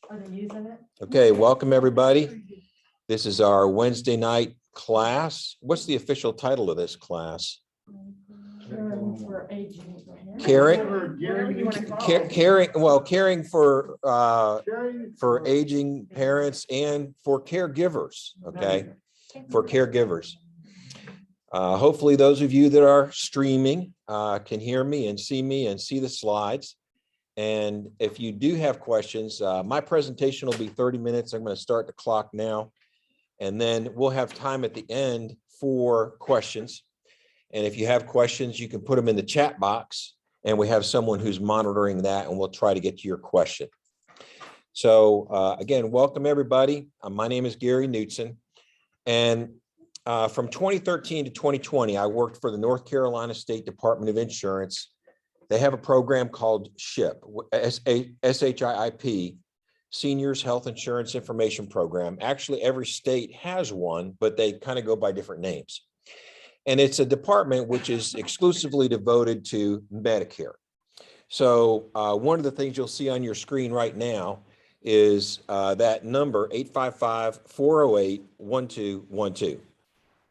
Are they using it? Okay, welcome everybody. This is our Wednesday night class. What's the official title of this class? Caring for aging. Caring for aging parents and for caregivers. Okay, for caregivers. Hopefully those of you that are streaming can hear me and see the slides. And if you do have questions, my presentation will be 30 minutes. I'm going to start the clock now, and then we'll have time at the end for questions. And if you have questions, you can put them in the chat box, and we have someone who's monitoring that, and we'll try to get to your question. So again, welcome everybody. My name is Gary Knutson, and from 2013 to 2020, I worked for the North Carolina State Department of Insurance. They have a program called SHIP, SHIP, Seniors Health Insurance Information Program. Actually, every state has one, but they kind of go by different names. And it's a department which is exclusively devoted to Medicare. So one of the things you'll see on your screen right now is that number 855-408-1212.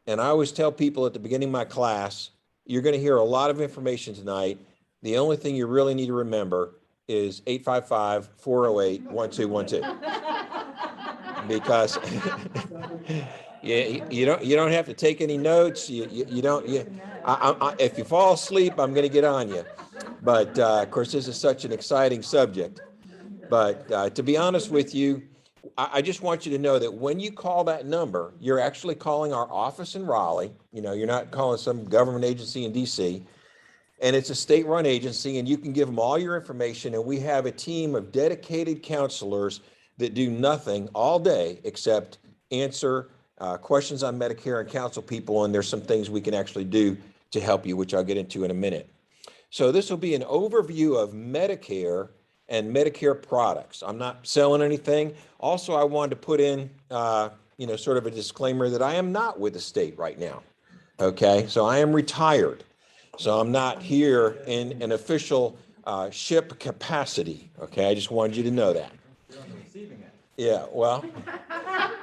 And I always tell people at the beginning of my class, you're going to hear a lot of information tonight. The only thing you really need to remember is 855-408-1212. Because you don't have to take any notes. If you fall asleep, I'm going to get on you. But of course, this is such an exciting subject. But to be honest with you, I just want you to know that when you call that number, you're actually calling our office in Raleigh. You're not calling some government agency in DC. And it's a state-run agency, and you can give them all your information. And we have a team of dedicated counselors that do nothing all day except answer questions on Medicare and counsel people. And there's some things we can actually do to help you, which I'll get into in a minute. So this will be an overview of Medicare and Medicare products. I'm not selling anything. Also, I wanted to put in, sort of a disclaimer that I am not with the state right now. Okay, so I am retired. So I'm not here in an official SHIP capacity. Okay, I just wanted you to know that. You're on the receiving end. Yeah, well,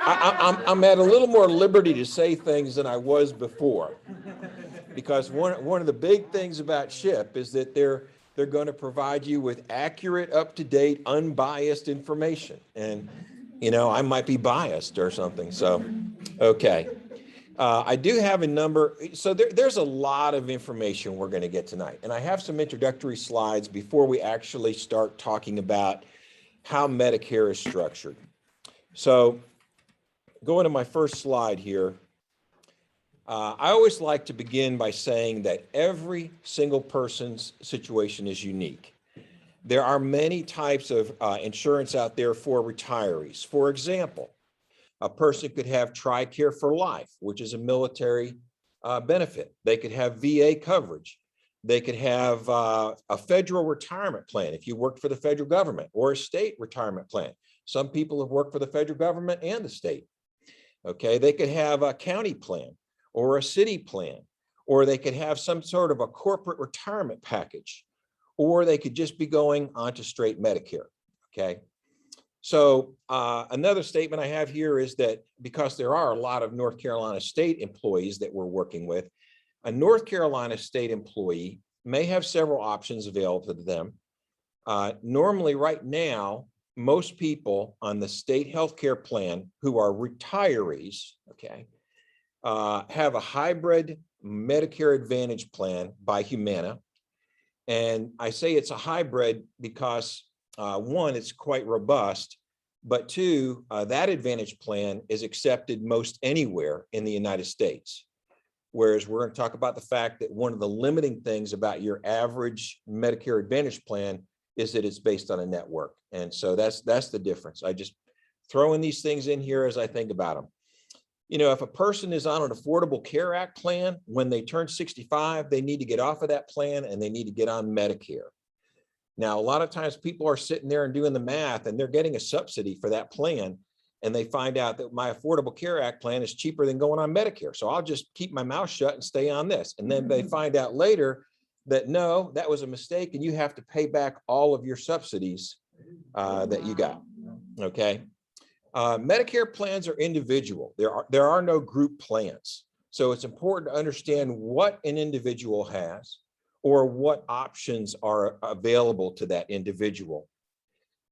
I'm at a little more liberty to say things than I was before, because one of the big things about SHIP is that they're going to provide you with accurate, up-to-date, unbiased information. And I might be biased or something. So, okay. I do have a number. So there's a lot of information we're going to get tonight. And I have some introductory slides before we actually start talking about how Medicare is structured. So going to my first slide here, I always like to begin by saying that every single person's situation is unique. There are many types of insurance out there for retirees. For example, a person could have TRICARE for life, which is a military benefit. They could have VA coverage. They could have a federal retirement plan if you worked for the federal government, or a state retirement plan. Some people have worked for the federal government and the state. Okay, they could have a county plan or a city plan, or they could have some sort of a corporate retirement package, or they could just be going on to straight Medicare. Okay. So another statement I have here is that because there are a lot of North Carolina state employees that we're working with, a North Carolina state employee may have several options available to them. Normally right now, most people on the state healthcare plan who are retirees, okay, have a hybrid Medicare Advantage plan by Humana. And I say it's a hybrid because one, it's quite robust, but two, that Advantage plan is accepted most anywhere in the United States. Whereas we're going to talk about the fact that one of the limiting things about your average Medicare Advantage plan is that it's based on a network. And so that's the difference. I just throw in these things in here as I think about them. If a person is on an Affordable Care Act plan, when they turn 65, they need to get off of that plan and they need to get on Medicare. Now, a lot of times people are sitting there and doing the math and they're getting a subsidy for that plan. And they find out that my Affordable Care Act plan is cheaper than going on Medicare. So I'll just keep my mouth shut and stay on this. And then they find out later that no, that was a mistake and you have to pay back all of your subsidies that you got. Okay. Medicare plans are individual. There are no group plans. So it's important to understand what an individual has or what options are available to that individual.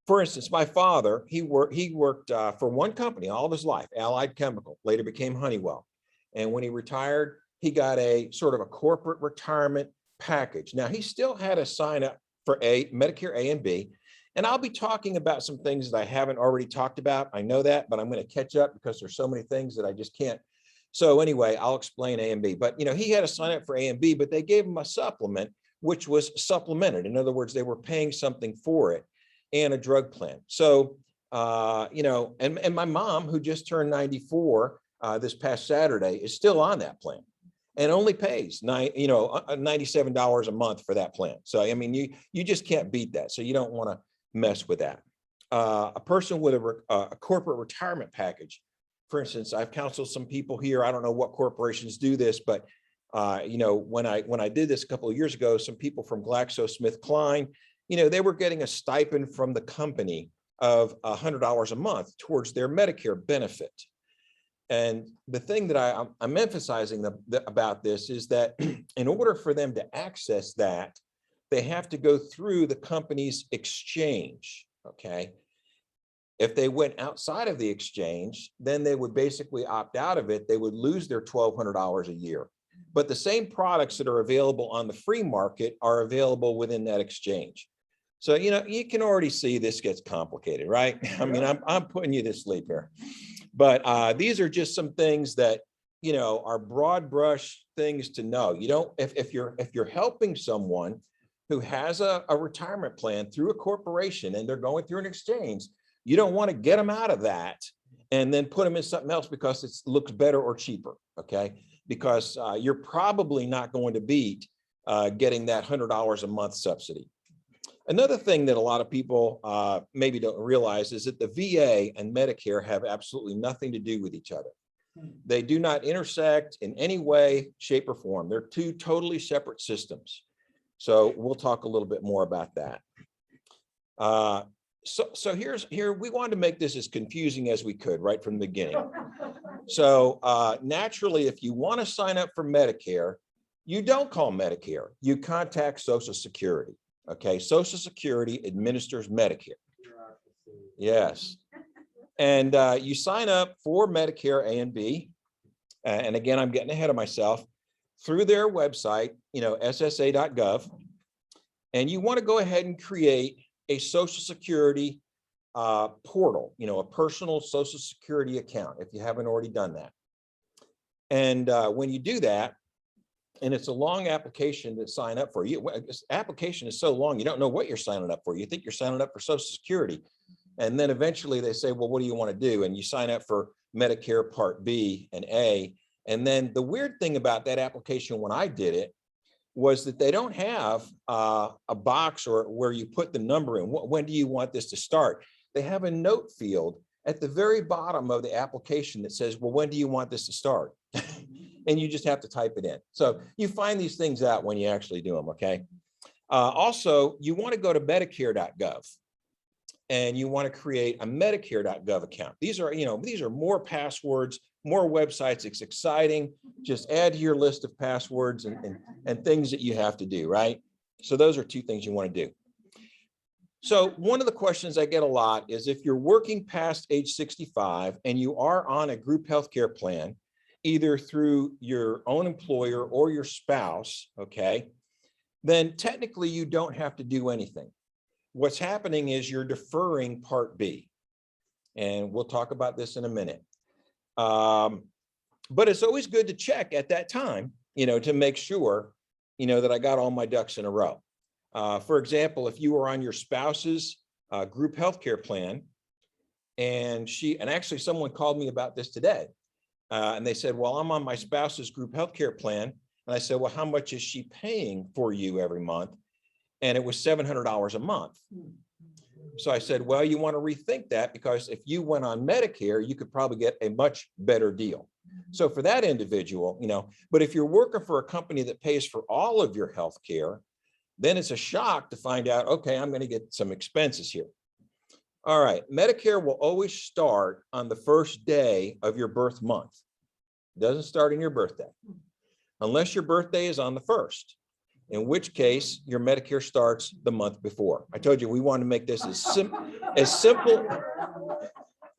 For instance, my father, he worked for one company all of his life, Allied Chemical, later became Honeywell. And when he retired, he got a sort of a corporate retirement package. Now, he still had to sign up for Medicare A and B. And I'll be talking about some things that I haven't already talked about. I know that, but I'm going to catch up because there's so many things that I just can't. So anyway, I'll explain A and B. But, he had to sign up for A and B, but they gave him a supplement, which was supplemented. In other words, they were paying something for it and a drug plan. So, and my mom, who just turned 94 this past Saturday, is still on that plan and only pays $97 a month for that plan. So, I mean, you just can't beat that. So you don't want to mess with that. A person with a corporate retirement package, for instance, I've counseled some people here. I don't know what corporations do this, but when I did this a couple of years ago, some people from GlaxoSmithKline, they were getting a stipend from the company of $100 a month towards their Medicare benefit. And the thing that I'm emphasizing about this is that in order for them to access that, they have to go through the company's exchange, okay? If they went outside of the exchange, then they would basically opt out of it. They would lose their $1,200 a year. But the same products that are available on the free market are available within that exchange. So, you can already see this gets complicated, right? I mean, I'm putting you to sleep here. But these are just some things that, are broad brush things to know. You don't, if you're helping someone who has a retirement plan through a corporation and they're going through an exchange, you don't want to get them out of that and then put them in something else because it looks better or cheaper, okay? Because you're probably not going to beat getting that $100 a month subsidy. Another thing that a lot of people maybe don't realize is that the VA and Medicare have absolutely nothing to do with each other. They do not intersect in any way, shape, or form. They're two totally separate systems. So we'll talk a little bit more about that. So here we wanted to make this as confusing as we could right from the beginning. So naturally, if you want to sign up for Medicare, you don't call Medicare. You contact Social Security. Okay, Social Security administers Medicare. Yes. And you sign up for Medicare A and B. And again, I'm getting ahead of myself, through their website, ssa.gov. And you want to go ahead and create a Social Security portal, a personal Social Security account, if you haven't already done that. And when you do that, and it's a long application to sign up for. This application is so long, you don't know what you're signing up for. You think you're signing up for Social Security. And then eventually they say, well, what do you want to do? And you sign up for Medicare Part B and A. And then the weird thing about that application when I did it was that they don't have a box or where you put the number in. When do you want this to start? They have a note field at the very bottom of the application that says, well, when do you want this to start? And you just have to type it in. So you find these things out when you actually do them, okay? Also, you want to go to Medicare.gov and you want to create a Medicare.gov account. These are more passwords, more websites. It's exciting. Just add to your list of passwords and things that you have to do, right? So those are two things you want to do. So one of the questions I get a lot is if you're working past age 65 and you are on a group healthcare plan, either through your own employer or your spouse, okay, then technically you don't have to do anything. What's happening is you're deferring Part B. And we'll talk about this in a minute. But it's always good to check at that time, to make sure, that I got all my ducks in a row. For example, if you were on your spouse's group healthcare plan, and actually someone called me about this today, and they said, well, I'm on my spouse's group healthcare plan. And I said, well, how much is she paying for you every month? And it was $700 a month. So I said, well, you want to rethink that because if you went on Medicare, you could probably get a much better deal. So for that individual, but if you're working for a company that pays for all of your health care, then it's a shock to find out, okay, I'm going to get some expenses here. All right, Medicare will always start on the first day of your birth month. It doesn't start on your birthday, unless your birthday is on the 1st, in which case your Medicare starts the month before. I told you we wanted to make this as simple.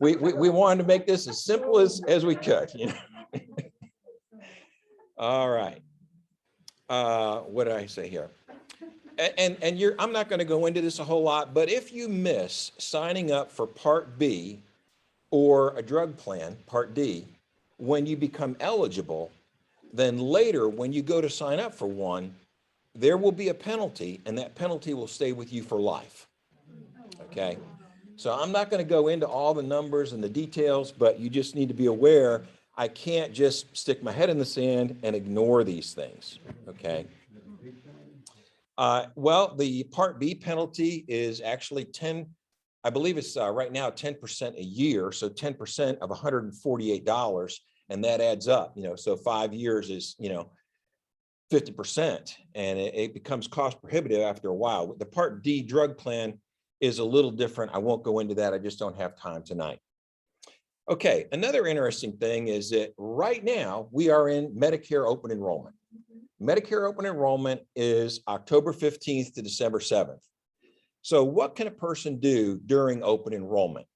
We wanted to make this as simple as we could. You know? All right. What did I say here? And I'm not going to go into this a whole lot, but if you miss signing up for Part B or a drug plan, Part D, when you become eligible, then later when you go to sign up for one, there will be a penalty, and that penalty will stay with you for life. Okay. So I'm not going to go into all the numbers and the details, but you just need to be aware I can't just stick my head in the sand and ignore these things. Okay. Well, the Part B penalty is actually 10, I believe it's right now 10% a year. So 10% of $148, and that adds up, you know, so 5 years is, you know, 50%, and it becomes cost prohibitive after a while. The Part D drug plan is a little different. I won't go into that. I just don't have time tonight. Okay, another interesting thing is that right now we are in Medicare open enrollment. Medicare open enrollment is October 15th to December 7th. So what can a person do during open enrollment?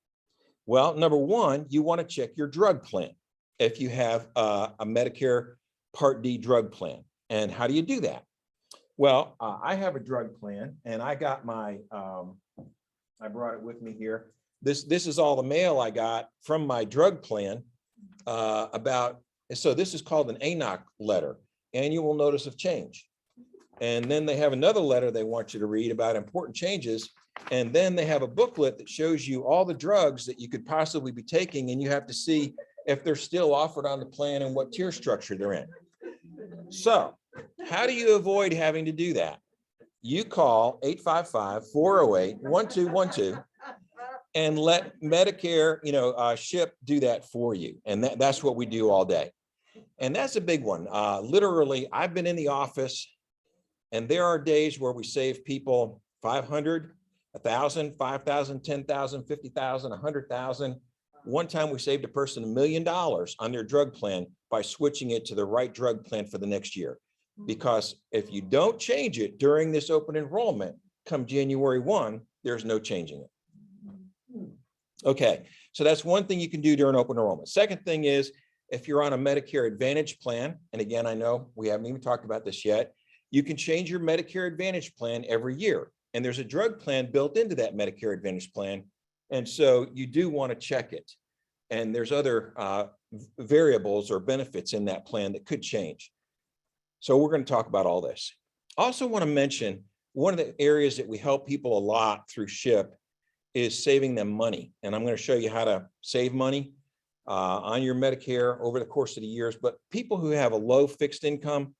Well, number one, you want to check your drug plan if you have a Medicare Part D drug plan. And how do you do that? Well, I have a drug plan, and I got my, I brought it with me here. This is all the mail I got from my drug plan so this is called an ANOC letter, Annual Notice of Change. And then they have another letter they want you to read about important changes. And then they have a booklet that shows you all the drugs that you could possibly be taking, and you have to see if they're still offered on the plan and what tier structure they're in. So how do you avoid having to do that? You call 855-408-1212 and let Medicare, SHIP do that for you. And that's what we do all day. And that's a big one. Literally, I've been in the office, and there are days where we save people 500, 1,000, 5,000, 10,000, 50,000, 100,000. One time we saved a person $1 million on their drug plan by switching it to the right drug plan for the next year. Because if you don't change it during this open enrollment, come January 1, there's no changing it. Okay, so that's one thing you can do during open enrollment. Second thing is, if you're on a Medicare Advantage plan, and again, I know we haven't even talked about this yet, you can change your Medicare Advantage plan every year. And there's a drug plan built into that Medicare Advantage plan. And so you do want to check it. And there's other variables or benefits in that plan that could change. So we're going to talk about all this. Also want to mention one of the areas that we help people a lot through SHIP is saving them money. And I'm going to show you how to save money on your Medicare over the course of the years. But people who have a low fixed income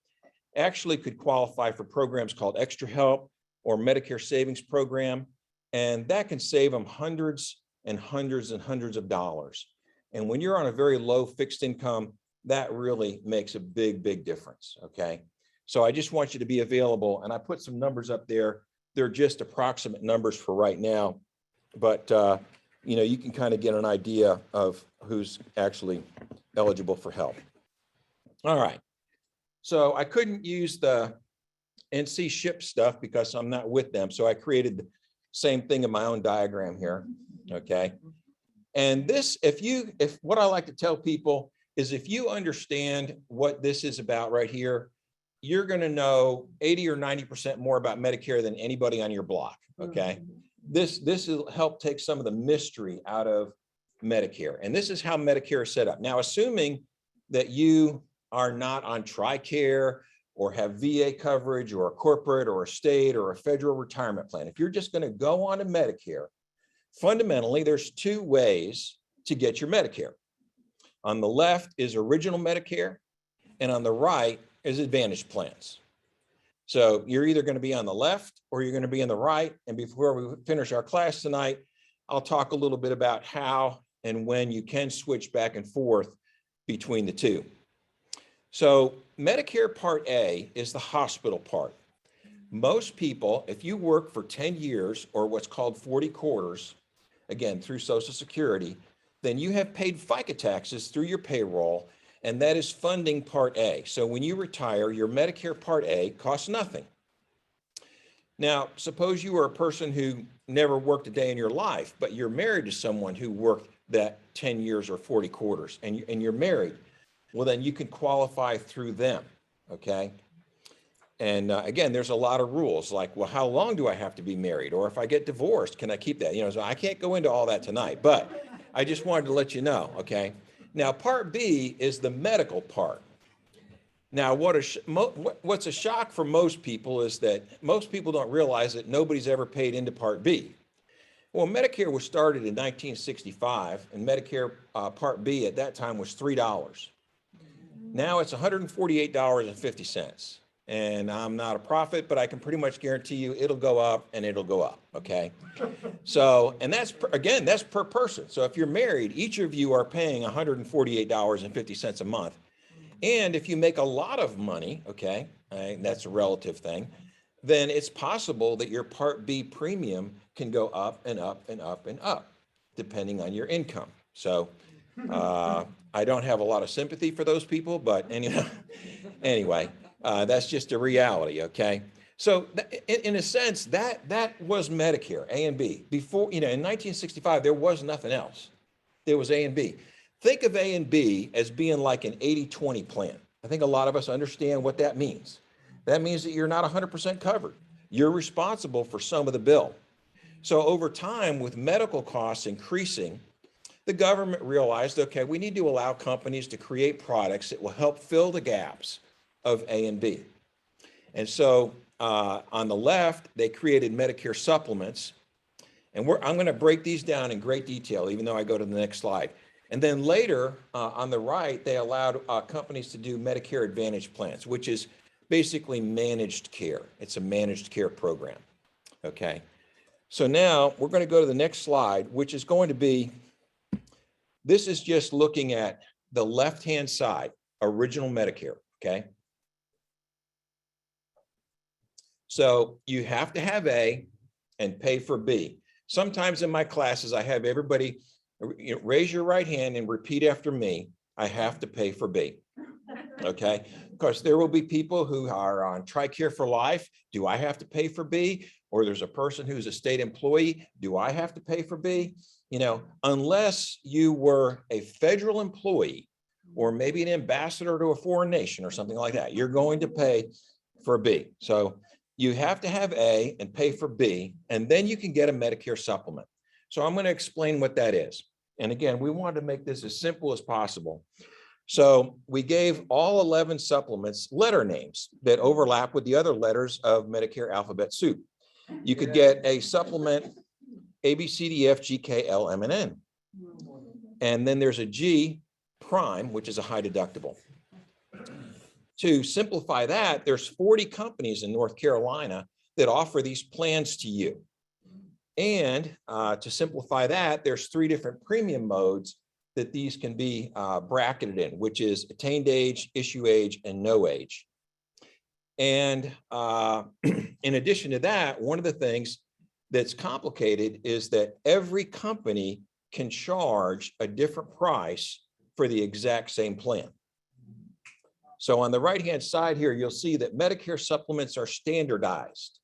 actually could qualify for programs called Extra Help or Medicare Savings Program. And that can save them hundreds and hundreds and hundreds of dollars. And when you're on a very low fixed income, that really makes a big, big difference. Okay. So I just want you to be available. And I put some numbers up there. They're just approximate numbers for right now. But, you can kind of get an idea of who's actually eligible for help. All right. So I couldn't use the NC SHIP stuff because I'm not with them. So I created the same thing in my own diagram here. Okay. And this, if what I like to tell people is if you understand what this is about right here, you're going to know 80 or 90% more about Medicare than anybody on your block. Okay. This will help take some of the mystery out of Medicare. And this is how Medicare is set up. Now, assuming that you are not on TRICARE or have VA coverage or a corporate or a state or a federal retirement plan, if you're just going to go on to Medicare, fundamentally, there's two ways to get your Medicare. On the left is original Medicare, and on the right is Advantage plans. So you're either going to be on the left or you're going to be on the right. And before we finish our class tonight, I'll talk a little bit about how and when you can switch back and forth between the two. So Medicare Part A is the hospital part. Most people, if you work for 10 years or what's called 40 quarters, again, through Social Security, then you have paid FICA taxes through your payroll, and that is funding Part A. So when you retire, your Medicare Part A costs nothing. Now, suppose you are a person who never worked a day in your life, but you're married to someone who worked that 10 years or 40 quarters, and you're married. Well, then you can qualify through them, okay? And again, there's a lot of rules like, well, how long do I have to be married? Or if I get divorced, can I keep that? You know, so I can't go into all that tonight, but I just wanted to let you know, okay? Now, Part B is the medical part. Now, what's a shock for most people is that most people don't realize that nobody's ever paid into Part B. Well, Medicare was started in 1965, and Medicare Part B at that time was $3. Now it's $148.50. And I'm not a prophet, but I can pretty much guarantee you it'll go up and it'll go up, okay? So, and that's, again, that's per person. So if you're married, each of you are paying $148.50 a month. And if you make a lot of money, okay, that's a relative thing, then it's possible that your Part B premium can go up and up and up and up, depending on your income. So I don't have a lot of sympathy for those people, but anyway, that's just a reality, okay? So in a sense, that was Medicare, A and B. Before, in 1965, there was nothing else. There was A and B. Think of A and B as being like an 80-20 plan. I think a lot of us understand what that means. That means that you're not 100% covered. You're responsible for some of the bill. So over time, with medical costs increasing, the government realized, okay, we need to allow companies to create products that will help fill the gaps of A and B. And so on the left, they created Medicare Supplements. And I'm going to break these down in great detail, even though I go to the next slide. And then later on the right, they allowed companies to do Medicare Advantage plans, which is basically managed care. It's a managed care program. Okay. So now we're going to go to the next slide, which is going to be, this is just looking at the left-hand side, original Medicare. Okay. So you have to have A and pay for B. Sometimes in my classes, I have everybody raise your right hand and repeat after me. I have to pay for B. Okay. Because there will be people who are on TRICARE for life. Do I have to pay for B? Or there's a person who's a state employee. Do I have to pay for B? Unless you were a federal employee or maybe an ambassador to a foreign nation or something like that, you're going to pay for B. So you have to have A and pay for B, and then you can get a Medicare supplement. So I'm going to explain what that is. And again, we wanted to make this as simple as possible. So we gave all 11 supplements letter names that overlap with the other letters of Medicare alphabet soup. You could get a supplement A, B, C, D, F, G, K, L, M, and N. And then there's a G prime, which is a high deductible. To simplify that, there's 40 companies in North Carolina that offer these plans to you. And to simplify that, there's 3 different premium modes that these can be bracketed in, which is attained age, issue age, and no age. And in addition to that, one of the things that's complicated is that every company can charge a different price for the exact same plan. So on the right-hand side here, you'll see that Medicare supplements are standardized.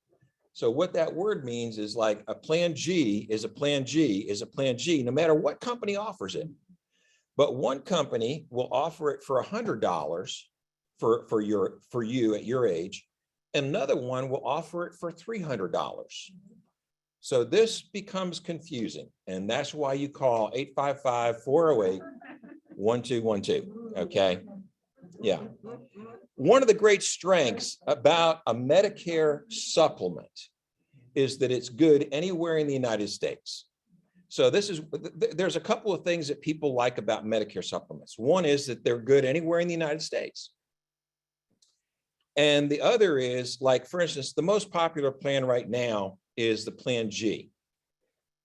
So what that word means is like a plan G is a plan G is a plan G, no matter what company offers it. But one company will offer it for $100 for you at your age, and another one will offer it for $300. So this becomes confusing, and that's why you call 855-408-1212. Okay. Yeah. One of the great strengths about a Medicare supplement is that it's good anywhere in the United States. So there's a couple of things that people like about Medicare supplements. One is that they're good anywhere in the United States. And the other is, like, for instance, the most popular plan right now is the Plan G.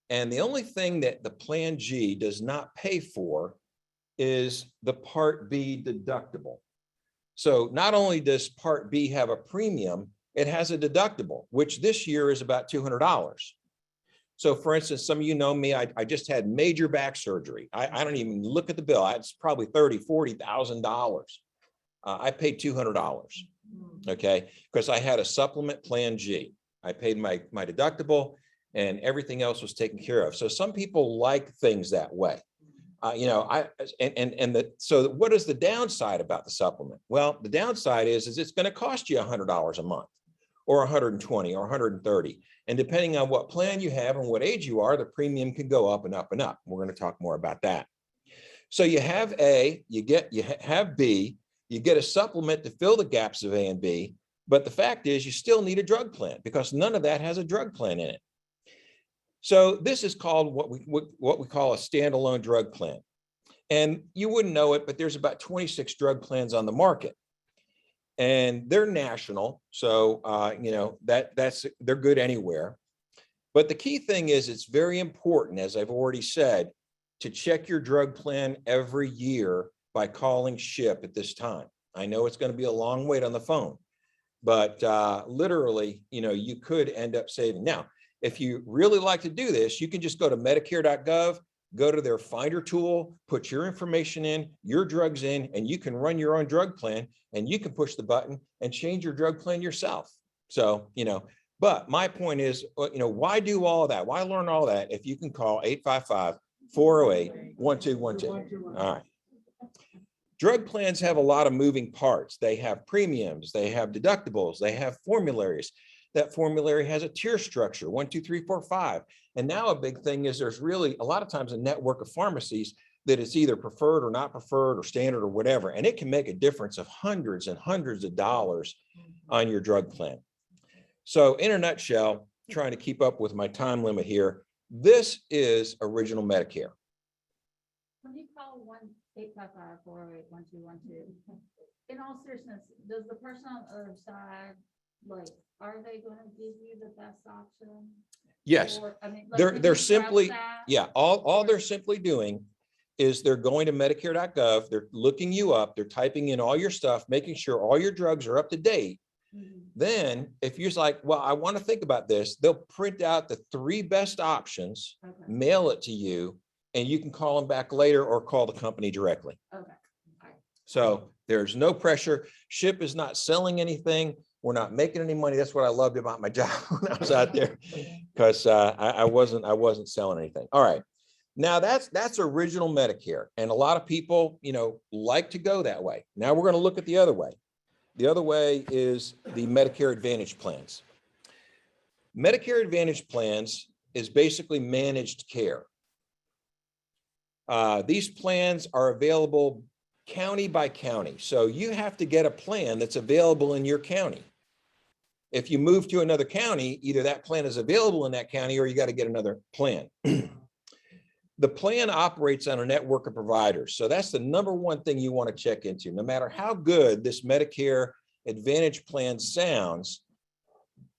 And the only thing that the Plan G does not pay for is the Part B deductible. So not only does Part B have a premium, it has a deductible, which this year is about $200. So for instance, some of you know me, I just had major back surgery. I don't even look at the bill. It's probably $30,000-$40,000. I paid $200, okay? Because I had a supplement plan G. I paid my deductible and everything else was taken care of. So some people like things that way. So what is the downside about the supplement? Well, the downside is it's going to cost you $100 a month or 120 or 130. And depending on what plan you have and what age you are, the premium can go up and up and up. We're going to talk more about that. So you have A, you have B, you get a supplement to fill the gaps of A and B. But the fact is you still need a drug plan because none of that has a drug plan in it. So this is called what we call a standalone drug plan. And you wouldn't know it, but there's about 26 drug plans on the market. And they're national. So, they're good anywhere. But the key thing is it's very important, as I've already said, to check your drug plan every year by calling SHIP at this time. I know it's going to be a long wait on the phone, but literally, you could end up saving. Now, if you really like to do this, you can just go to Medicare.gov, go to their finder tool, put your information in, your drugs in, and you can run your own drug plan and you can push the button and change your drug plan yourself. So, but my point is, why do all of that? Why learn all that if you can call 855-408-1212? All right. Drug plans have a lot of moving parts. They have premiums, they have deductibles, they have formularies. That formulary has a tier structure, 1, 2, 3, 4, 5. And now a big thing is there's really a lot of times a network of pharmacies that it's either preferred or not preferred or standard or whatever. And it can make a difference of hundreds and hundreds of dollars on your drug plan. So in a nutshell, trying to keep up with my time limit here, this is original Medicare. When you call 855-408-1212, in all seriousness, does the person on the other side, are they going to give you the best option? Yes, Or, they're simply, all they're simply doing is they're going to Medicare.gov, they're looking you up, they're typing in all your stuff, making sure all your drugs are up to date. Mm-hmm. Then if you're like, well, I want to think about this, they'll print out the 3 best options, mail it to you, and you can call them back later or call the company directly. Okay. So there's no pressure. SHIP is not selling anything. We're not making any money. That's what I loved about my job when I was out there, because I wasn't selling anything. All right. Now that's original Medicare. And a lot of people, like to go that way. Now we're going to look at the other way. The other way is the Medicare Advantage plans. Medicare Advantage plans is basically managed care. These plans are available county by county. So you have to get a plan that's available in your county. If you move to another county, either that plan is available in that county or you got to get another plan. The plan operates on a network of providers. So that's the number one thing you want to check into. No matter how good this Medicare Advantage plan sounds,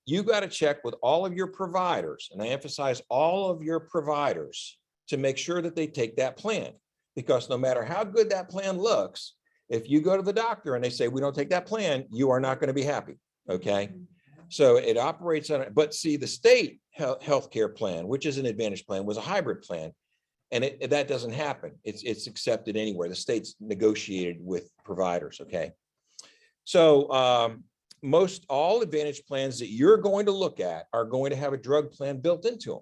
you got to check with all of your providers, and I emphasize all of your providers, to make sure that they take that plan. Because no matter how good that plan looks, if you go to the doctor and they say, we don't take that plan, you are not going to be happy, okay? So it operates on it. But see, the state healthcare plan, which is an Advantage plan, was a hybrid plan. And that doesn't happen. It's accepted anywhere. The state's negotiated with providers, okay? So most all Advantage plans that you're going to look at are going to have a drug plan built into them.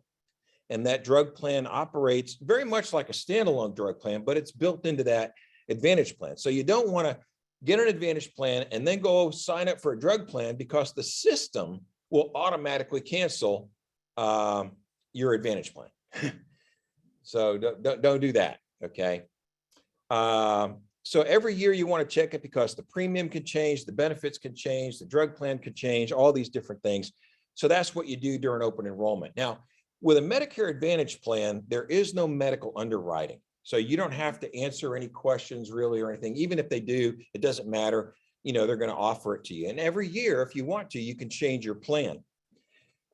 And that drug plan operates very much like a standalone drug plan, but it's built into that Advantage plan. So you don't want to get an Advantage plan and then go sign up for a drug plan, because the system will automatically cancel your Advantage plan. So don't do that, okay? So every year you want to check it, because the premium can change, the benefits can change, the drug plan could change, all these different things. So that's what you do during open enrollment. Now, with a Medicare Advantage plan, there is no medical underwriting. So you don't have to answer any questions really or anything. Even if they do, it doesn't matter. They're going to offer it to you. And every year, if you want to, you can change your plan.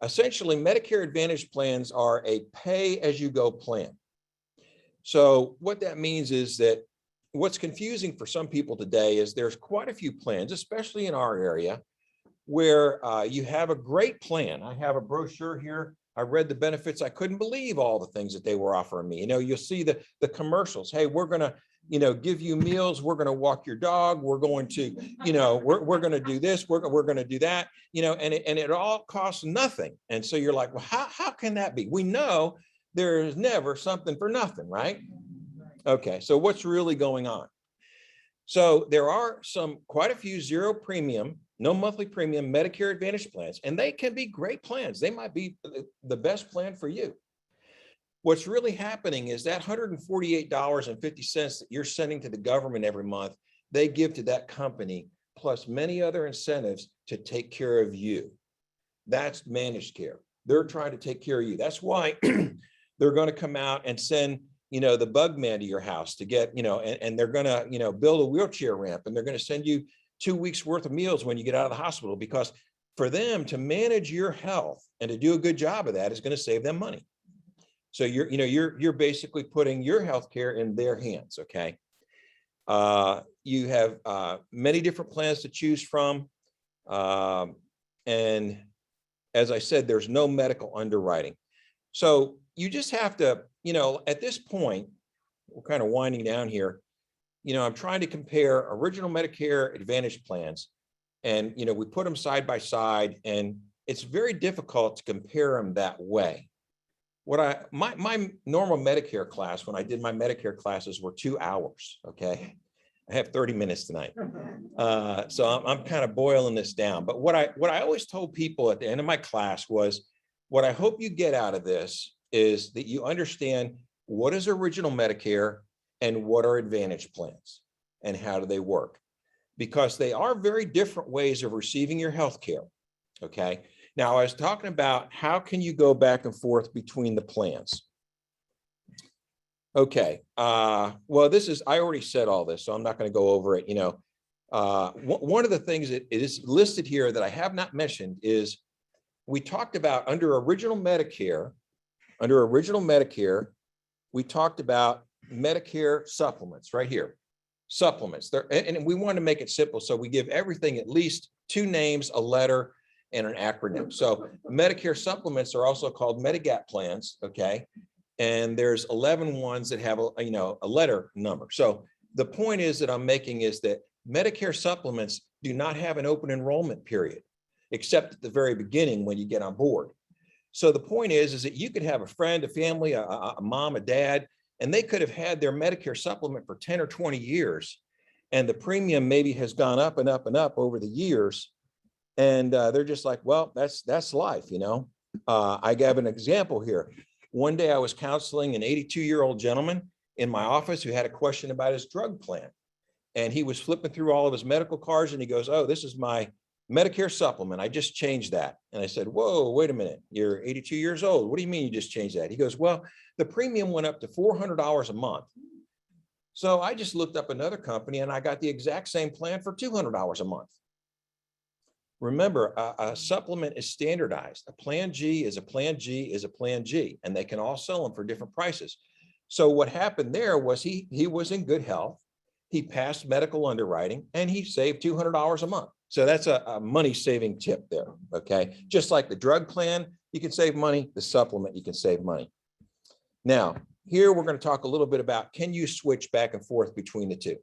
Essentially, Medicare Advantage plans are a pay-as-you-go plan. So what that means is that what's confusing for some people today is there's quite a few plans, especially in our area, where you have a great plan. I have a brochure here I read the benefits. I couldn't believe all the things that they were offering me. You know, you'll see the commercials. Hey, we're going to, you know, give you meals. We're going to walk your dog. We're going to, you know, we're going to do this. We're going to do that, you know, and it all costs nothing. And so you're like, well, how can that be? We know there's never something for nothing, right? Okay. So what's really going on? So there are quite a few zero premium, no monthly premium Medicare Advantage plans, and they can be great plans. They might be the best plan for you. What's really happening is that $148.50 that you're sending to the government every month, they give to that company, plus many other incentives to take care of you. That's managed care. They're trying to take care of you. That's why they're going to come out and send, you know, the bug man to your house to get, you know, and they're going to, you know, build a wheelchair ramp, and they're going to send you 2 weeks worth of meals when you get out of the hospital, because for them to manage your health and to do a good job of that is going to save them money. So you're basically putting your health care in their hands. Okay. You have many different plans to choose from. And as I said, there's no medical underwriting. So you just have to, you know, at this point, we're kind of winding down here. You know, I'm trying to compare original Medicare Advantage plans, and, you know, we put them side by side, and it's very difficult to compare them that way. My normal Medicare class, when I did my Medicare classes, were 2 hours. Okay. I have 30 minutes tonight. So I'm kind of boiling this down. But what I always told people at the end of my class was, what I hope you get out of this is that you understand what is original Medicare and what are Advantage plans and how do they work, because they are very different ways of receiving your health care. Okay. Now, I was talking about how can you go back and forth between the plans. Okay. Well, I already said all this, so I'm not going to go over it. You know, one of the things that is listed here that I have not mentioned is we talked about under original Medicare, we talked about Medicare supplements right here. Supplements there, and we want to make it simple. So we give everything at least 2 names, a letter, and an acronym. So Medicare supplements are also called Medigap plans. Okay. And there's 11 ones that have a letter number. So the point is that I'm making is that Medicare supplements do not have an open enrollment period, except at the very beginning when you get on board. So the point is that you could have a friend, a family, a mom, a dad, and they could have had their Medicare supplement for 10 or 20 years. And the premium maybe has gone up and up and up over the years. And they're just like, well, that's life, you know. I gave an example here. One day I was counseling an 82-year-old gentleman in my office who had a question about his drug plan. And he was flipping through all of his medical cards, and he goes, oh, this is my Medicare supplement. I just changed that. And I said, whoa, wait a minute. You're 82 years old. What do you mean you just changed that? He goes, well, the premium went up to $400 a month. So I just looked up another company and I got the exact same plan for $200 a month. Remember, a supplement is standardized. A plan G is a plan G is a plan G, and they can all sell them for different prices. So what happened there was he was in good health. He passed medical underwriting, and he saved $200 a month. So that's a money saving tip there. Okay. Just like the drug plan, you can save money. The supplement, you can save money. Now, here we're going to talk a little bit about, can you switch back and forth between the two?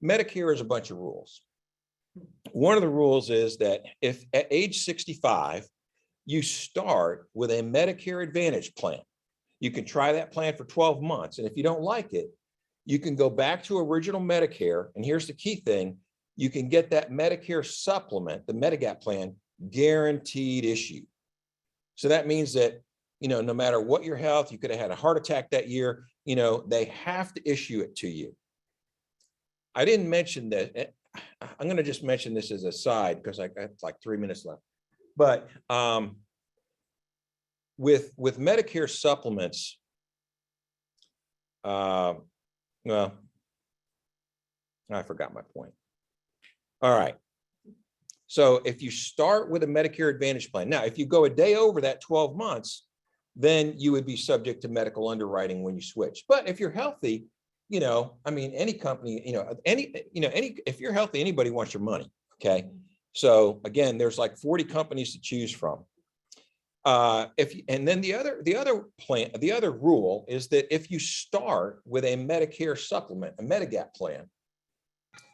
Medicare is a bunch of rules. One of the rules is that if at age 65, you start with a Medicare Advantage plan, you can try that plan for 12 months. And if you don't like it, you can go back to original Medicare. And here's the key thing. You can get that Medicare supplement, the Medigap plan, guaranteed issue. So that means that, you know, no matter what your health, you could have had a heart attack that year, you know, they have to issue it to you. I didn't mention that. I'm going to just mention this as a side because I got like 3 minutes left. But with Medicare supplements, well, I forgot my point. All right. So if you start with a Medicare Advantage plan, now, if you go a day over that 12 months, then you would be subject to medical underwriting when you switch. But if you're healthy, you know, I mean, any company, if you're healthy, anybody wants your money. Okay. So again, there's like 40 companies to choose from. And then the other rule is that if you start with a Medicare supplement, a Medigap plan,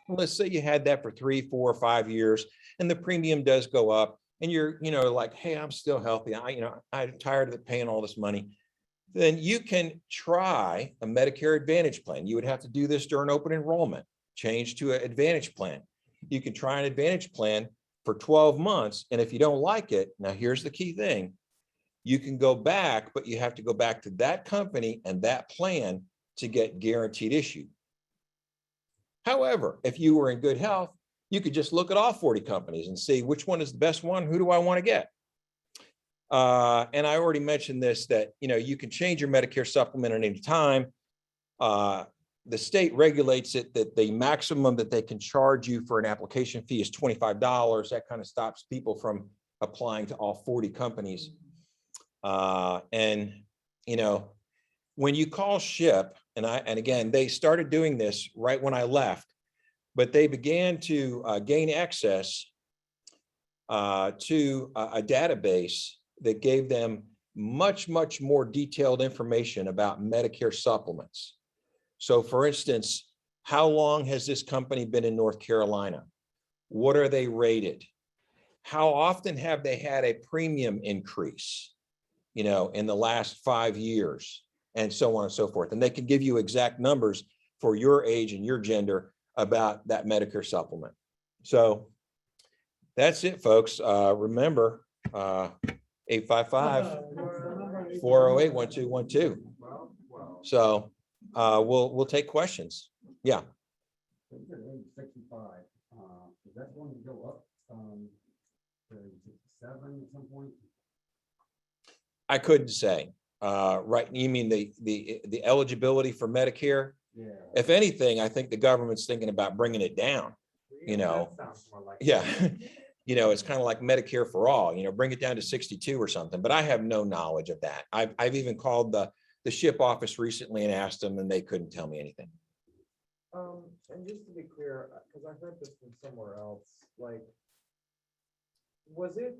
let's say you had that for 3, 4, or 5 years, and the premium does go up, and you're, like, hey, I'm still healthy. I'm tired of paying all this money. Then you can try a Medicare Advantage plan. You would have to do this during open enrollment, change to an Advantage plan. You can try an Advantage plan for 12 months. And if you don't like it, now here's the key thing. You can go back, but you have to go back to that company and that plan to get guaranteed issue. However, if you were in good health, you could just look at all 40 companies and see which one is the best one. Who do I want to get? And I already mentioned this, that, you can change your Medicare supplement at any time. The state regulates it that the maximum that they can charge you for an application fee is $25. That kind of stops people from applying to all 40 companies. And when you call SHIP, and again, they started doing this right when I left, but they began to gain access to a database that gave them much, much more detailed information about Medicare supplements. So for instance, how long has this company been in North Carolina? What are they rated? How often have they had a premium increase, in the last 5 years, and so on and so forth. And they can give you exact numbers for your age and your gender about that Medicare supplement. So that's it, folks. Remember, 855-408-1212. So we'll take questions. Yeah. 65. Is that going to go up to 67 at some point? I couldn't say. Right. You mean the eligibility for Medicare? Yeah. If anything, I think the government's thinking about bringing it down. That sounds more like Yeah. It's kind of like Medicare for all, bring it down to 62 or something, but I have no knowledge of that. I've even called the SHIP office recently and asked them, and they couldn't tell me anything. And just to be clear, because I heard this from somewhere else, was it,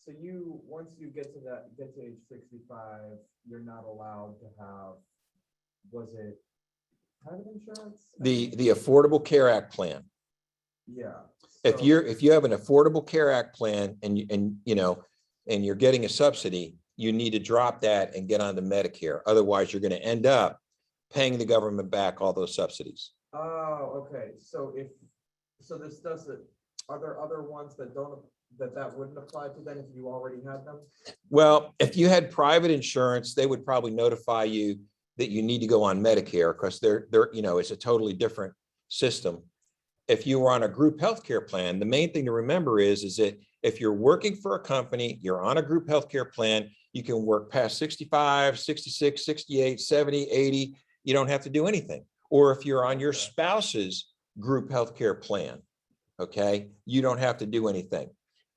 so once you get to age 65, you're not allowed to have, was it private insurance? The Affordable Care Act plan. Yeah. If you have an Affordable Care Act plan and you're getting a subsidy, you need to drop that and get onto Medicare. Otherwise, you're going to end up paying the government back all those subsidies. Oh, okay. So this doesn't, are there other ones that that wouldn't apply to then if you already had them? Well, if you had private insurance, they would probably notify you that you need to go on Medicare because it's a totally different system. If you were on a group healthcare plan, the main thing to remember is that if you're working for a company, you're on a group healthcare plan, you can work past 65, 66, 68, 70, 80. You don't have to do anything. Or if you're on your spouse's group healthcare plan, okay, you don't have to do anything.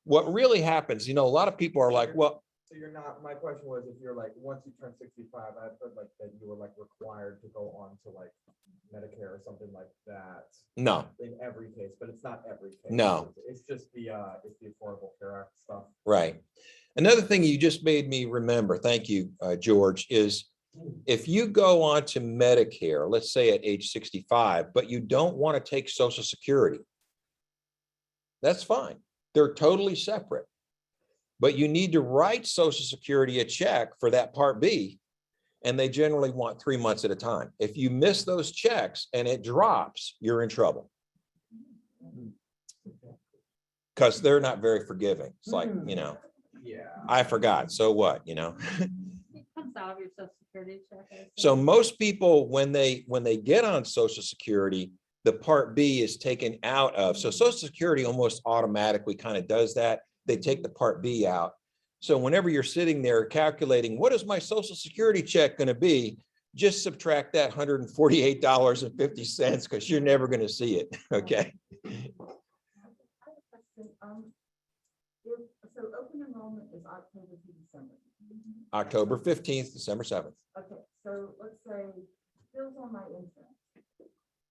What really happens, a lot of people are like, well, so you're not, my question was, if you're once you turn 65, I've heard that you were required to go on to Medicare or something like that. No. In every case, but it's not every case. No. It's just the Affordable Care Act stuff. Right. Another thing you just made me remember, thank you, George, is if you go on to Medicare, let's say at age 65, but you don't want to take Social Security, that's fine. They're totally separate. But you need to write Social Security a check for that Part B, and they generally want 3 months at a time. If you miss those checks and it drops, you're in trouble. Because they're not very forgiving. It's like, Yeah. I forgot. So what, It comes out of your Social Security check. I think. So most people, when they get on Social Security, the Part B is taken out of. So Social Security almost automatically kind of does that. They take the Part B out. So whenever you're sitting there calculating, what is my Social Security check going to be? Just subtract that $148.50 because you're never going to see it. Okay. I have a question. So open enrollment is October to December. October 15th, December 7th. Okay, so let's say Bill's on my insurance.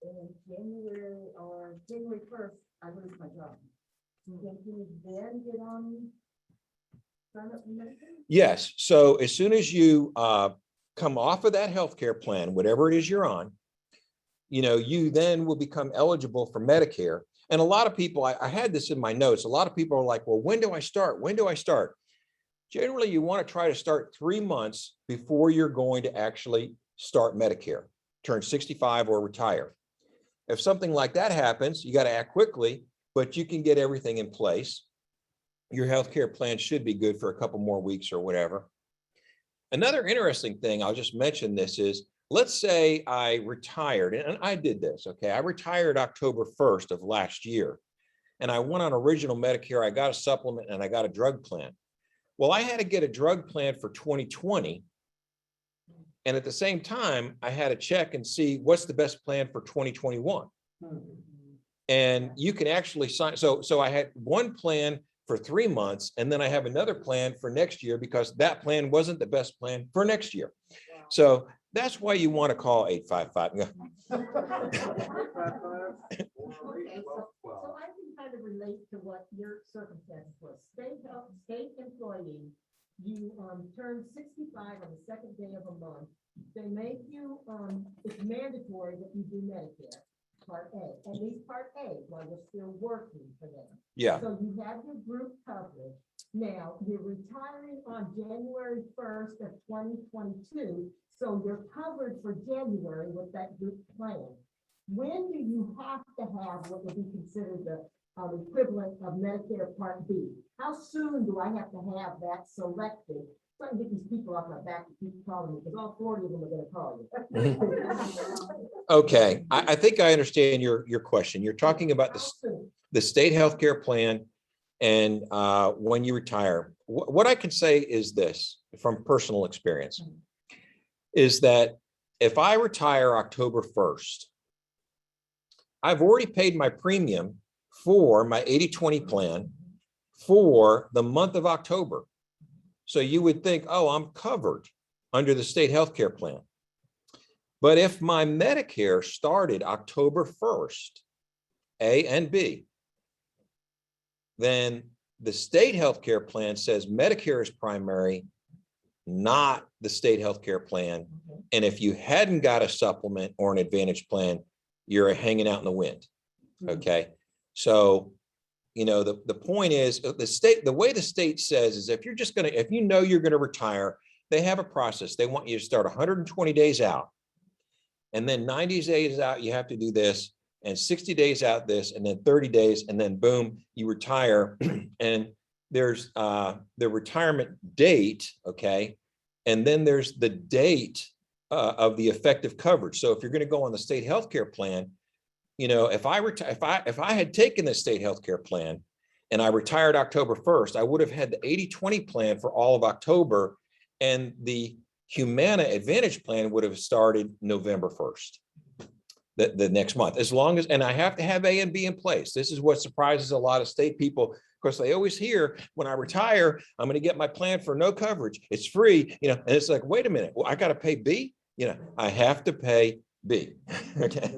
In January or January 1st, I lose my job. Can he then get on Yes, so as soon as you come off of that healthcare plan, whatever it is you're on, you then will become eligible for Medicare. And a lot of people, I had this in my notes, a lot of people are like, well, when do I start? When do I start? Generally, you want to try to start 3 months before you're going to actually start Medicare, turn 65 or retire. If something like that happens, you got to act quickly, but you can get everything in place. Your healthcare plan should be good for a couple more weeks or whatever. Another interesting thing, I'll just mention this is, let's say I retired, and I did this, okay? I retired October 1st of last year, and I went on original Medicare, I got a supplement, and I got a drug plan. Well, I had to get a drug plan for 2020, and at the same time, I had to check and see what's the best plan for 2021. And you can actually sign, so I had one plan for 3 months, and then I have another plan for next year because that plan wasn't the best plan for next year. So that's why you want to call 855. Okay, so I can kind of relate to what your circumstance was. State employee, you turn 65 on the second day of a month. They make you, it's mandatory that you do Medicare Part A, at least Part A, while you're still working for them. Yeah, So you have your group coverage. Now, you're retiring on January 1st of 2022, so you're covered for January with that group plan. When do you have to have what would be considered the equivalent of Medicare Part B? How soon do I have to have that selected? So I can get these people off my back to keep calling me, because all 40 of them are going to call you. okay. I think I understand your question. You're talking about How soon? the state healthcare plan and when you retire. What I can say is this, from personal experience, is that if I retire October 1st, I've already paid my premium for my 80/20 plan for the month of October. So you would think, oh, I'm covered under the state healthcare plan. But if my Medicare started October 1st, A and B, then the state healthcare plan says Medicare is primary, not the state healthcare plan. And if you hadn't got a supplement or an advantage plan, you're hanging out in the wind. Okay. So, the point is the way the state says is if you're just going to, if you're going to retire, they have a process. They want you to start 120 days out. And then 90 days out, you have to do this, and 60 days out this, and then 30 days, and then boom, you retire. And there's the retirement date, okay? And then there's the date of the effective coverage. So if you're going to go on the state healthcare plan, if I had taken the state healthcare plan and I retired October 1st, I would have had the 80/20 plan for all of October, and the Humana Advantage plan would have started November 1st, the next month, as long as, and I have to have A and B in place. This is what surprises a lot of state people. Of course, they always hear when I retire, I'm going to get my plan for no coverage. It's free, and it's like, wait a minute, well, I got to pay B. I have to pay B. Okay.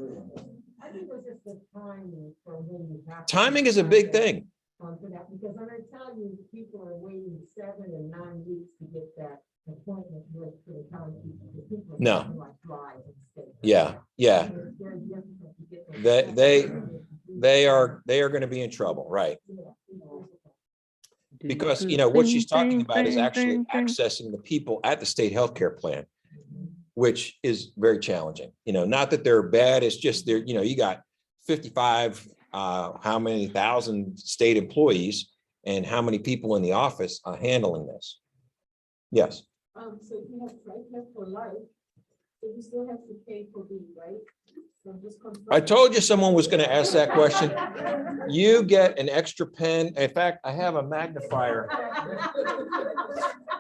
I think it was just the timing for when you have. Timing is a big thing. For that, because I'm going to tell you, people are waiting 7 and 9 weeks to get that appointment with the county people. No. Like flies and stuff. Yeah. It's very difficult to get those- They are going to be in trouble, right? Because what she's talking about is actually accessing the people at the state healthcare plan, which is very challenging. Not that they're bad, it's just they're, you got 55 how many thousand state employees and how many people in the office are handling this. Yes. So you have TRICARE for life, so you still have to pay for B, right? So just confirm. I told you someone was going to ask that question. You get an extra pen. In fact, I have a magnifier.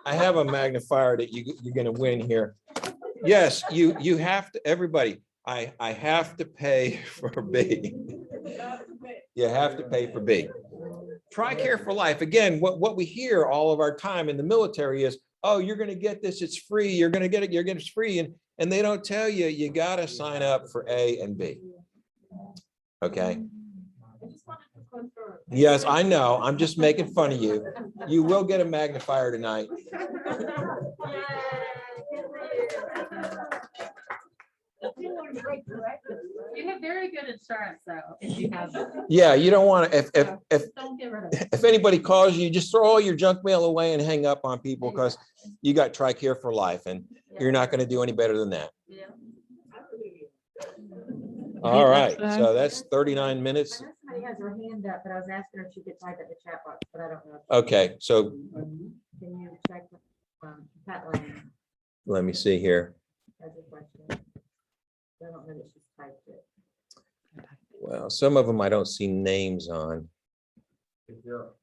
I have a magnifier that you're going to win here. Yes, you have to, everybody, I have to pay for B. You have to pay for B. TRICARE for life. Again, what we hear all of our time in the military is, oh, you're going to get this, it's free. You're going to get it, you're getting it free. And they don't tell you, you got to sign up for A and B. Okay. I just wanted to confirm. Yes, I know. I'm just making fun of you. You will get a magnifier tonight. You have very good insurance though, if you have. Yeah, you don't want to, if Don't get rid of it. if anybody calls you, just throw all your junk mail away and hang up on people because you got TRICARE for life and you're not going to do any better than that. Yeah. All right, so that's 39 minutes. I know somebody has their hand up, but I was asking her if she could type in the chat box, but I don't know. Okay, so Can you check, Pat Lane let me see here. has a question? I don't know that she's typed it. Well, some of them I don't see names on. If you're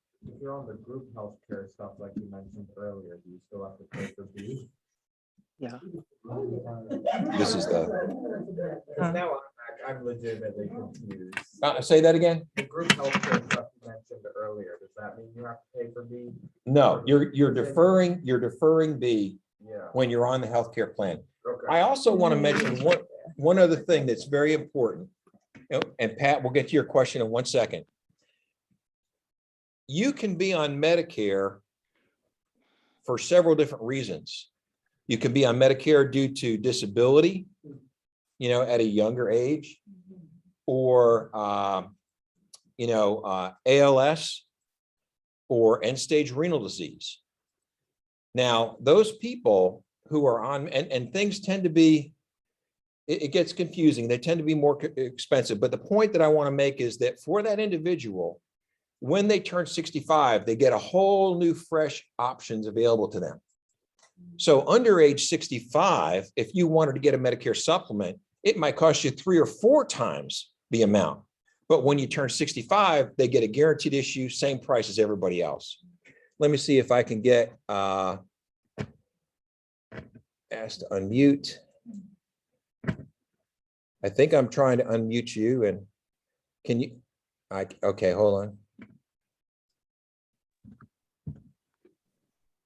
on the group healthcare stuff, like you mentioned earlier, do you still have to pay for B? This is the, Because now I'm legitimately confused. say that again? The group healthcare stuff you mentioned earlier, does that mean you have to pay for B? No, you're deferring B Yeah, when you're on the healthcare plan. okay. I also want to mention one other thing that's very important. And Pat, we'll get to your question in 1 second. You can be on Medicare for several different reasons. You can be on Medicare due to disability, at a younger age, or, ALS or end-stage renal disease. Now, those people who are on, and things tend to be, it gets confusing. They tend to be more expensive. But the point that I want to make is that for that individual, when they turn 65, they get a whole new fresh options available to them. So under age 65, if you wanted to get a Medicare supplement, it might cost you 3 or 4 times the amount. But when you turn 65, they get a guaranteed issue, same price as everybody else. Let me see if I can get asked to unmute. I think I'm trying to unmute you, and can you, okay, hold on.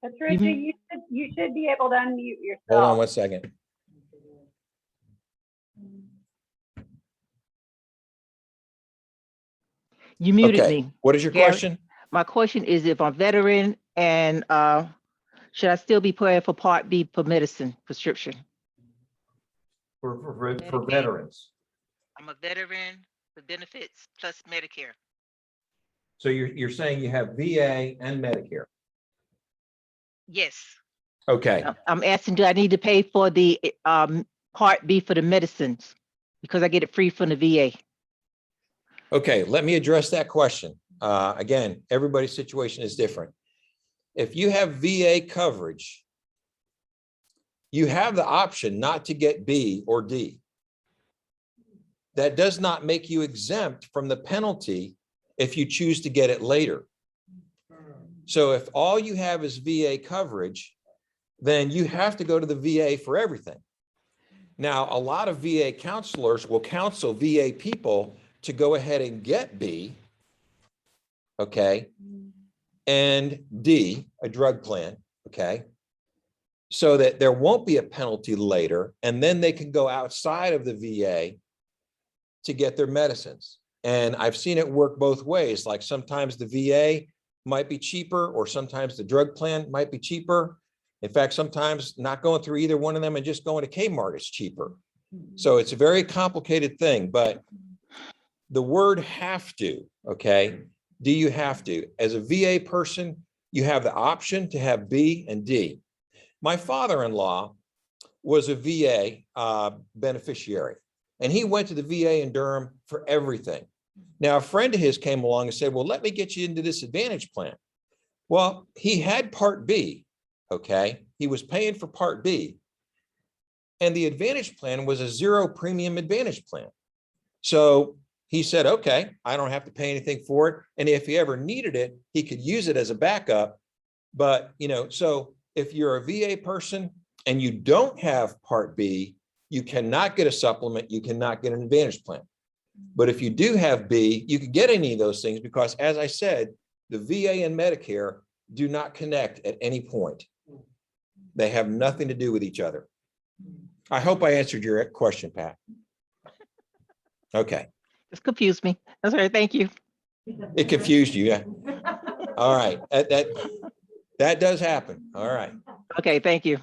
Patricia, you should be able to unmute Hold on yourself. 1 second. You muted Okay, me. what is your Gary. question? My question is if I'm veteran and should I still be paying for Part B for medicine prescription? For veterans. I'm a veteran with benefits plus Medicare. So you're saying you have VA and Medicare? Yes. Okay, I'm asking, do I need to pay for the Part B for the medicines? Because I get it free from the VA. okay, let me address that question. Again, everybody's situation is different. If you have VA coverage, you have the option not to get B or D. That does not make you exempt from the penalty if you choose to get it later. So if all you have is VA coverage, then you have to go to the VA for everything. Now, a lot of VA counselors will counsel VA people to go ahead and get B, okay, and D, a drug plan, okay, so that there won't be a penalty later, and then they can go outside of the VA to get their medicines. And I've seen it work both ways. Like sometimes the VA might be cheaper, or sometimes the drug plan might be cheaper. In fact, sometimes not going through either one of them and just going to Kmart is cheaper. So it's a very complicated thing, but the word have to, okay? Do you have to? As a VA person, you have the option to have B and D. My father-in-law was a VA beneficiary, and he went to the VA in Durham for everything. Now, a friend of his came along and said, well, let me get you into this Advantage plan. Well, he had Part B, okay? He was paying for Part B, and the Advantage plan was a 0 premium Advantage plan. So he said, okay, I don't have to pay anything for it. And if he ever needed it, he could use it as a backup. But, so if you're a VA person and you don't have Part B, you cannot get a supplement, you cannot get an Advantage plan. But if you do have B, you can get any of those things because, as I said, the VA and Medicare do not connect at any point. They have nothing to do with each other. I hope I answered your question, Pat. Okay. It's confused me. That's all right. Thank you. It confused you, yeah. All right. That does happen. All right. Okay, thank you.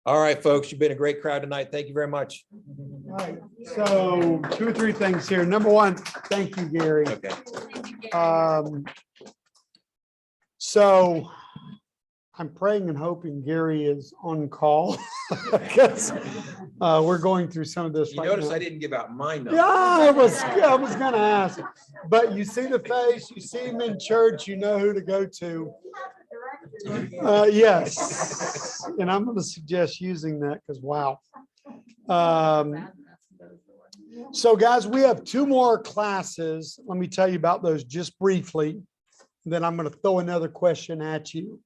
All right, folks, you've been a great crowd tonight. Thank you very much. All right, so 2 or 3 things here. Number one, thank you, Gary. Okay. So I'm praying and hoping Gary is on call because we're going through some of this You right notice now. I didn't give out my number. Yeah, I was gonna ask, but you see the face, you see him in church, you know who to go to. Yes, and I'm gonna suggest using that because wow. So guys, we have 2 more classes. Let me tell you about those just briefly. Then I'm gonna throw another question at you.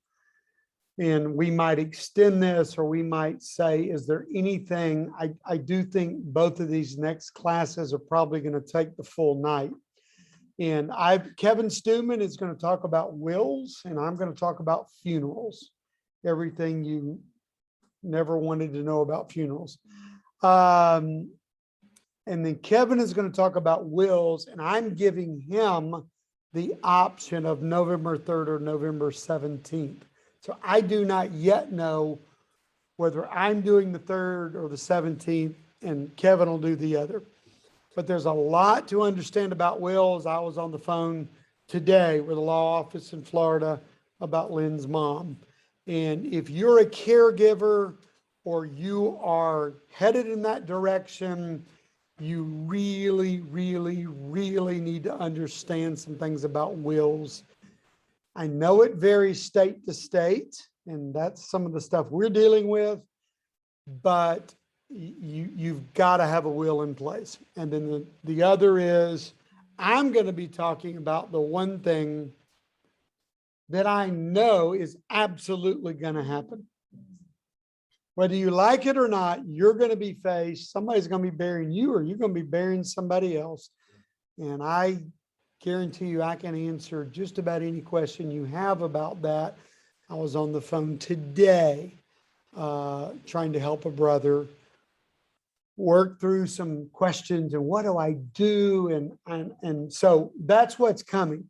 And we might extend this, or we might say, is there anything, I do think both of these next classes are probably going to take the full night. And Kevin Stewman is going to talk about wills, and I'm going to talk about funerals. Everything you never wanted to know about funerals. And then Kevin is going to talk about wills, and I'm giving him the option of November 3rd or November 17th. So I do not yet know whether I'm doing the 3rd or the 17th, and Kevin will do the other. But there's a lot to understand about wills. I was on the phone today with a law office in Florida about Lynn's mom. And if you're a caregiver or you are headed in that direction, you really, really, really need to understand some things about wills. I know it varies state to state, and that's some of the stuff we're dealing with, but you've got to have a will in place. And then the other is, I'm going to be talking about the one thing that I know is absolutely going to happen. Whether you like it or not, you're going to be faced, somebody's going to be burying you, or you're going to be burying somebody else. And I guarantee you I can answer just about any question you have about that. I was on the phone today trying to help a brother work through some questions and what do I do? And so that's what's coming.